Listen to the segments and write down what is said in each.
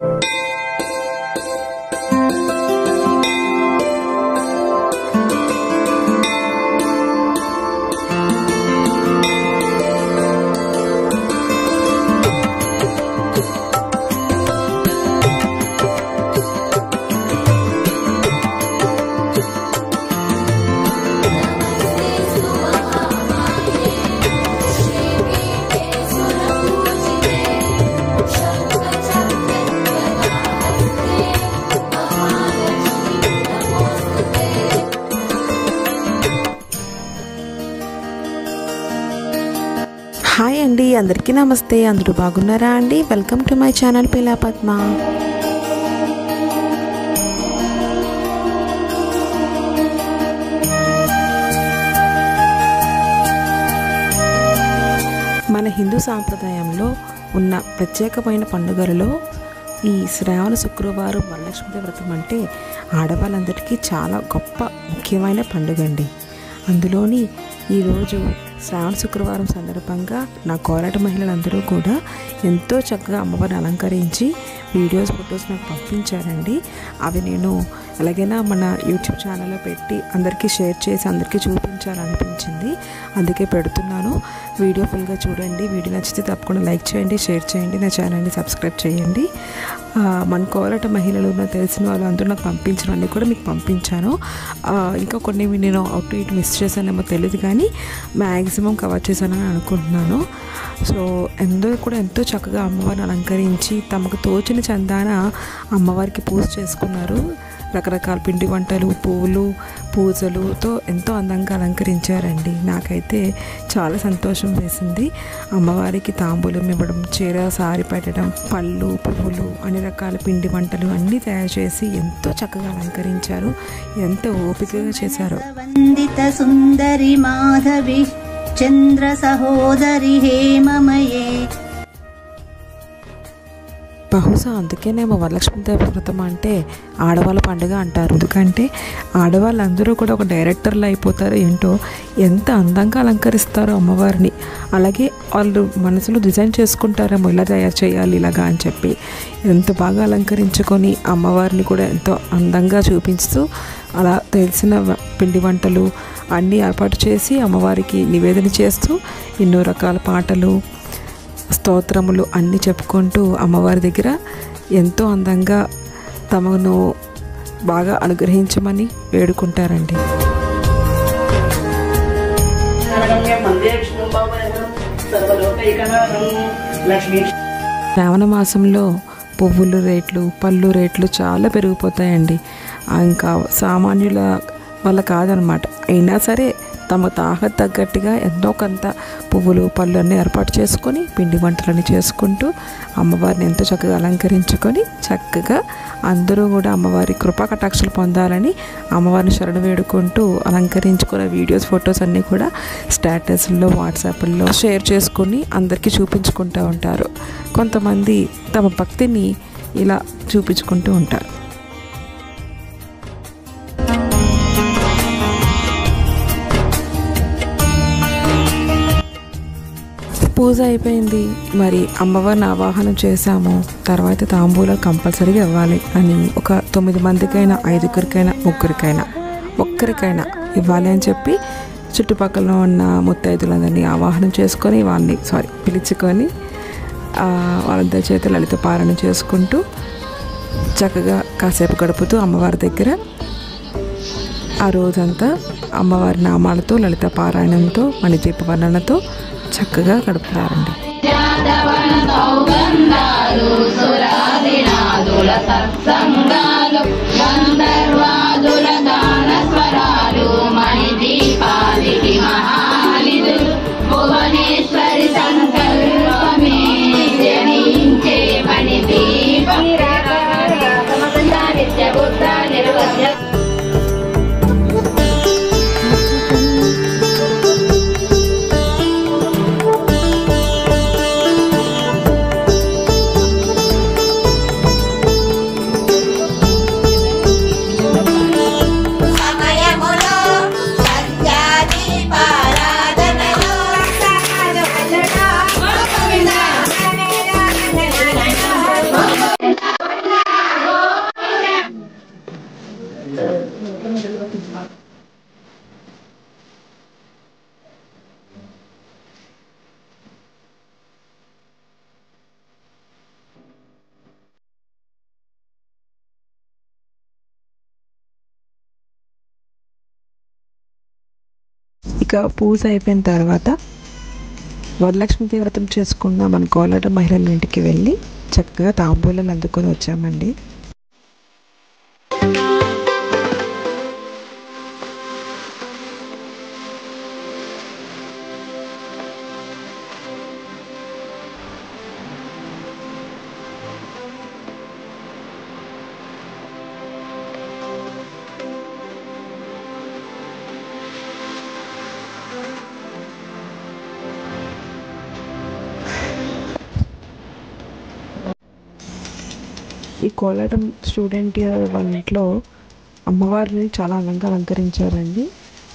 Hi అండి, అందరికీ నమస్తే. అందరూ బాగున్నారా అండి? Welcome to my channel Pila Padma. మన హిందూ సాంప్రదాయంలో ఉన్న ప్రత్యేకమైన పండుగలలో ఈ శ్రావణ శుక్రవారం వరలక్ష్మీదేవి వ్రతం అంటే ఆడవాళ్ళందరికీ చాలా గొప్ప ముఖ్యమైన పండుగ అండి. అందులోని ఈరోజు శ్రావణ శుక్రవారం సందర్భంగా నా కోలాట మహిళలందరూ కూడా ఎంతో చక్కగా అమ్మవారిని అలంకరించి వీడియోస్ ఫొటోస్ నాకు పంపించారండి. అవి నేను ఎలాగైనా మన యూట్యూబ్ ఛానల్లో పెట్టి అందరికీ షేర్ చేసి అందరికీ చూపించాలనిపించింది, అందుకే పెడుతున్నాను. వీడియో ఫుల్గా చూడండి. వీడియో నచ్చితే తప్పకుండా లైక్ చేయండి, షేర్ చేయండి, నా ఛానల్ని సబ్స్క్రైబ్ చేయండి. మన కోలాట మహిళలు నాకు తెలిసిన వాళ్ళు అందరూ నాకు పంపించినవన్నీ కూడా మీకు పంపించాను. ఇంకా కొన్ని నేను అటు ఇటు మిస్ చేశానేమో తెలియదు, కానీ మ్యాక్సిమం కవర్ చేశానని అనుకుంటున్నాను. సో అందరూ కూడా ఎంతో చక్కగా అమ్మవారిని అలంకరించి తమకు తోచిన చందాన అమ్మవారికి పూజ చేసుకున్నారు. రకరకాల పిండి వంటలు, పువ్వులు, పూజలుతో ఎంతో అందంగా అలంకరించారండి. నాకైతే చాలా సంతోషం వేసింది. అమ్మవారికి తాంబూలం ఇవ్వడం, చీర సారి పెట్టడం, పళ్ళు, పువ్వులు, అన్ని రకాల పిండి వంటలు అన్నీ తయారు చేసి ఎంతో చక్కగా అలంకరించారు. ఎంత ఓపికగా చేశారో. వందిత సుందరి మాధవి చంద్ర సహోదరి హేమమయే. బహుశా అందుకేనేమో వరలక్ష్మీదేవి వ్రతం అంటే ఆడవాళ్ళ పండుగ అంటారు. ఎందుకంటే ఆడవాళ్ళందరూ కూడా ఒక డైరెక్టర్లు అయిపోతారు. ఏంటో ఎంత అందంగా అలంకరిస్తారో అమ్మవారిని. అలాగే వాళ్ళు మనసులో డిజైన్ చేసుకుంటారేమో ఇలా తయారు చేయాలి ఇలాగా అని చెప్పి ఎంత బాగా అలంకరించుకొని అమ్మవారిని కూడా ఎంతో అందంగా చూపిస్తూ అలా తెలిసిన పిండి వంటలు అన్నీ ఏర్పాటు చేసి అమ్మవారికి నివేదన చేస్తూ ఎన్నో రకాల పాటలు, స్తోత్రములు అన్నీ చెప్పుకుంటూ అమ్మవారి దగ్గర ఎంతో అందంగా తమను బాగా అనుగ్రహించమని వేడుకుంటారండి. శ్రావణ మాసంలో పువ్వులు రేట్లు, పళ్ళు రేట్లు చాలా పెరిగిపోతాయండి. ఇంకా సామాన్యుల వల్ల కాదనమాట. అయినా సరే తమ తాహత్ తగ్గట్టుగా ఎంతో కొంత పువ్వులు, పళ్ళు అన్నీ ఏర్పాటు చేసుకొని పిండి వంటలన్నీ చేసుకుంటూ అమ్మవారిని ఎంతో చక్కగా అలంకరించుకొని చక్కగా అందరూ కూడా అమ్మవారి కృపా కటాక్షలు పొందాలని అమ్మవారిని శరణు వేడుకుంటూ అలంకరించుకున్న వీడియోస్, ఫొటోస్ అన్నీ కూడా స్టేటస్లో, వాట్సాప్లో షేర్ చేసుకొని అందరికీ చూపించుకుంటూ ఉంటారు. కొంతమంది తమ భక్తిని ఇలా చూపించుకుంటూ ఉంటారు. పూజ అయిపోయింది. మరి అమ్మవారిని ఆవాహనం చేశాము. తర్వాత తాంబూలాలు కంపల్సరీగా ఇవ్వాలి అని ఒక 9 మందికైనా, 5గురికైనా, 3గురికైనా, ఒక్కరికైనా ఇవ్వాలి అని చెప్పి చుట్టుపక్కల ఉన్న ముత్తైదులందరినీ ఆవాహనం చేసుకొని పిలుచుకొని వాళ్ళందరి చేత లలిత పారాయణం చేసుకుంటూ చక్కగా కాసేపు గడుపుతూ అమ్మవారి దగ్గర ఆ రోజంతా అమ్మవారి నామాలతో, లలిత పారాయణంతో, మణిదీప వర్ణనతో చక్కగా గడుపుతారండి. ఇక పూజ అయిపోయిన తర్వాత వరలక్ష్మీ వ్రతం చేసుకున్న మన కోలాట మహిళల ఇంటికి వెళ్ళి చక్కగా తాంబూలాలు అందుకొని వచ్చామండి. ఈ కోలాటం స్టూడెంట్ వాళ్ళ ఇంట్లో అమ్మవారిని చాలా అందంగా అలంకరించారండి.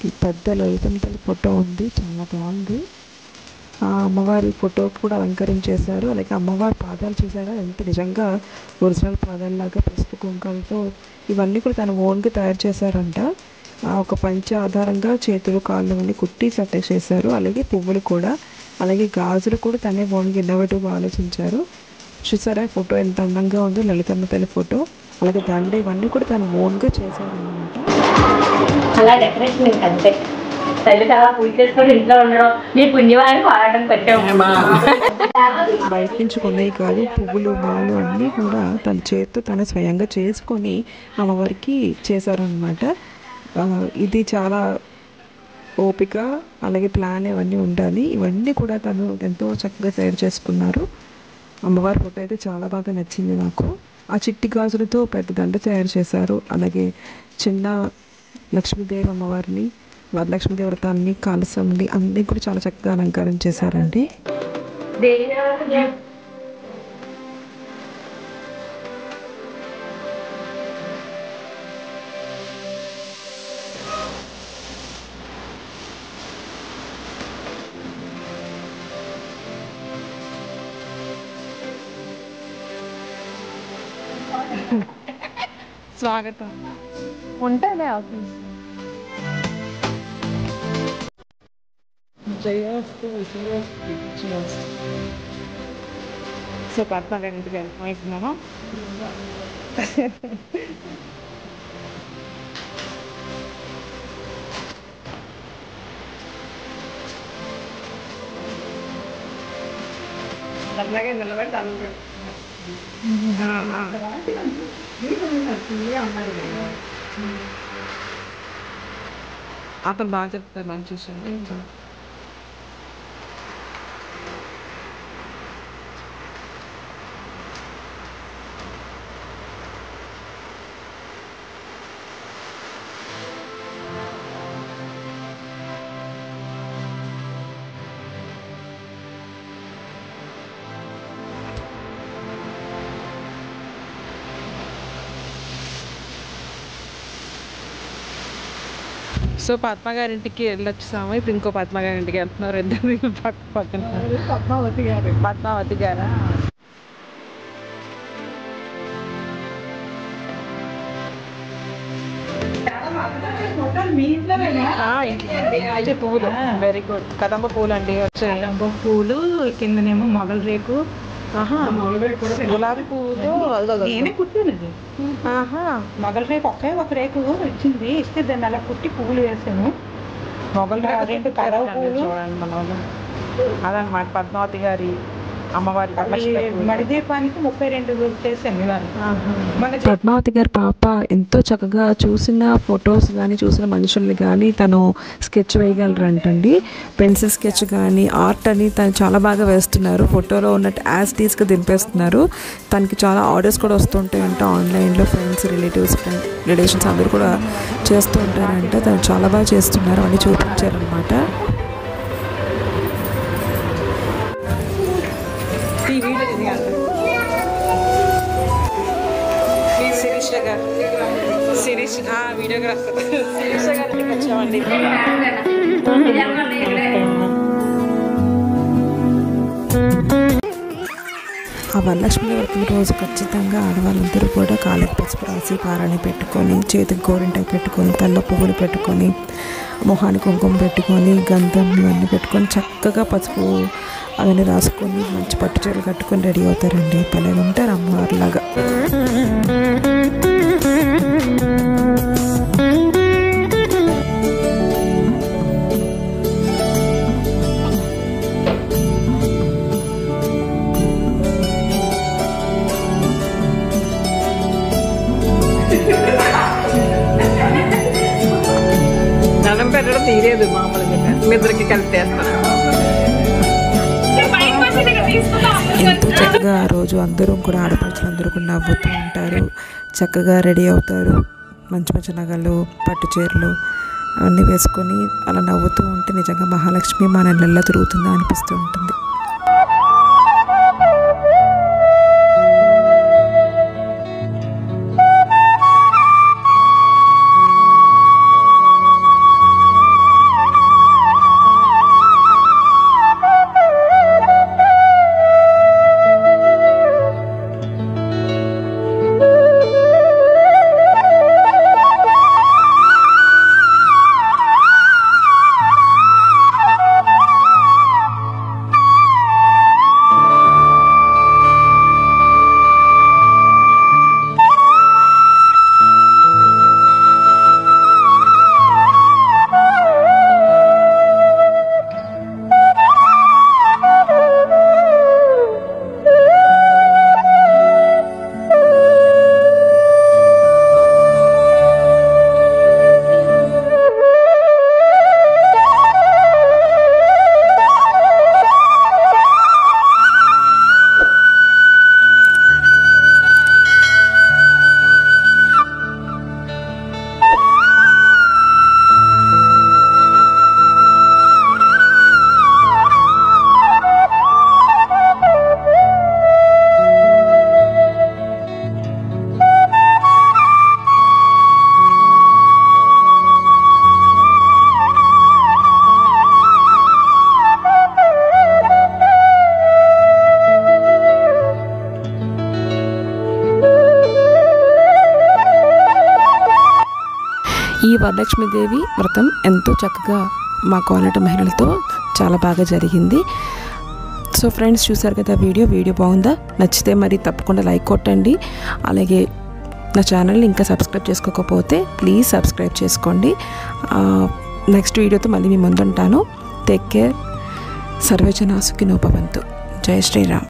ఈ పెద్ద లలితమ్మ తల్లి ఫోటో ఉంది, చాలా బాగుంది. ఆ అమ్మవారి ఫోటో కూడా అలంకరించేశారు. అలాగే అమ్మవారి పాదాలు చూసారా ఎంత నిజంగా ఒరిజినల్ పాదాలలాగా పసుపు కుంకాలతో ఇవన్నీ కూడా తన ఓన్గా తయారు చేశారంట. ఒక పంచ ఆధారంగా చేతులు కాళ్ళు అన్నీ కుట్టి సెట్ చేశారు. అలాగే పువ్వులు కూడా, అలాగే గాజులు కూడా తనే ఓన్గా ఇన్నోవేటివ్గా ఆలోచించారు. చూసారా ఫోటో ఎంత అందంగా ఉందో, లలితమ్మ తల్లి ఫోటో. అలాగే దండ ఇవన్నీ కూడా తను ఓన్గా చేశారనమాట. అలా డెకరేషన్ అంతే తల్లి చాలా పూజ చేసుకొని ఇంట్లో ఉండడం నీ పుణ్యవాన్ని పాడడం పెట్టాము. బయట నుంచి కొన్నవి కాదు, పువ్వులు మాలు అన్నీ కూడా తన చేతితో తను స్వయంగా చేసుకొని అమ్మవారికి చేశారనమాట. ఇది చాలా ఓపిక అలాగే ప్లాన్ ఇవన్నీ ఉండాలి. ఇవన్నీ కూడా తను ఎంతో చక్కగా తయారు చేసుకున్నారు. అమ్మవారి ఫోటో అయితే చాలా బాగా నచ్చింది నాకు. ఆ చిట్టి గాజులతో పెద్ద దండ తయారు చేశారు. అలాగే చిన్న లక్ష్మీదేవి అమ్మవారిని, వరలక్ష్మీదేవి వ్రతాన్ని, కాలసంని అన్నీ కూడా చాలా చక్కగా అలంకారం చేశారండి. స్వాగతం ఉంటేనే అవుతుంది. సో పద్మ ఇంటికి వెళ్తున్నాను. అలాగే నిలబెట్టి అతను బాగా చెప్తారు, మంచి చూసాను. సో పద్మ గారింటికి వెళ్ళొచ్చాము. ఇప్పుడు ఇంకో పద్మ గారింటికి వెళ్తున్నారు. ఇద్దరు పక్కన పద్మావతి గారా. పువ్వులు వెరీ గుడ్. కదంబ పూలు అండి వచ్చాయి. కదంబ పూలు కిందనేమో మొగల రేకు, గులాబీ పువ్వుతో నేనే కుట్టాను. మొగల రేకు ఒక రేకు వచ్చింది, ఇస్తే దాన్ని అలా కుట్టి పువ్వులు వేసాను. మొగల రేకు రెండు కరవ పువ్వులు చూడండి మన వాళ్ళు. అదనమాట పద్మావతి గారి అమ్మవారి మడిదీపానికి 32 చేశాను ఇవాళ. పద్మావతి గారి పాప ఎంతో చక్కగా చూసిన ఫొటోస్ కానీ చూసిన మనుషుల్ని కానీ తను స్కెచ్ వేయగలరంటండి. పెన్సిల్ స్కెచ్ కానీ ఆర్ట్ అని తను చాలా బాగా వేస్తున్నారు. ఫోటోలో ఉన్నట్టు యాజ్ టీస్గా దింపేస్తున్నారు. తనకి చాలా ఆర్డర్స్ కూడా వస్తుంటాయంట ఆన్లైన్లో. ఫ్రెండ్స్ రిలేషన్స్ అందరూ కూడా చేస్తూ ఉంటారంట. తను చాలా బాగా చేస్తున్నారు అని చూపించారనమాట. వీడియోగ్రాఫర్ శిరీష గారికి వచ్చామండి. ఆ వరలక్ష్మి వ్రతం రోజు ఖచ్చితంగా ఆడవాళ్ళందరూ కూడా కాళ్ళకి పసుపు రాసి పారాణి పెట్టుకొని, చేతికి గోరింటాయి పెట్టుకొని, తల్ల పువ్వులు పెట్టుకొని, మొహానికి కుంకుమ పెట్టుకొని, గంధం ఇవన్నీ పెట్టుకొని చక్కగా పసుపు అవన్నీ రాసుకొని మంచి పట్టు చీరలు కట్టుకొని రెడీ అవుతారండి. భలే ఉంటారు అమ్మవారిలాగా. దగ్గర తీరేదు మామూలుగా మీ ఇద్దరికి కలిపేస్తాను. ఎంతో చక్కగా ఆ రోజు అందరూ కూడా ఆడపడుచులు అందరూ కూడా నవ్వుతూ ఉంటారు, చక్కగా రెడీ అవుతారు. మంచి మంచి నగలు, పట్టు చీరలు అవన్నీ వేసుకొని అలా నవ్వుతూ ఉంటే నిజంగా మహాలక్ష్మి మన నెలలో తిరుగుతుందా అనిపిస్తూ ఉంటుంది. ఈ వరలక్ష్మీదేవి వ్రతం ఎంతో చక్కగా మా కాలనీ మహిళలతో చాలా బాగా జరిగింది. సో ఫ్రెండ్స్, చూసారు కదా వీడియో బాగుందా? నచ్చితే మరి తప్పకుండా లైక్ కొట్టండి. అలాగే నా ఛానల్ని ఇంకా సబ్స్క్రైబ్ చేసుకోకపోతే ప్లీజ్ సబ్స్క్రైబ్ చేసుకోండి. నెక్స్ట్ వీడియోతో మళ్ళీ మీ ముందుంటాను. Take care. సర్వే జనా సుఖినో భవంతు. జై శ్రీరామ్.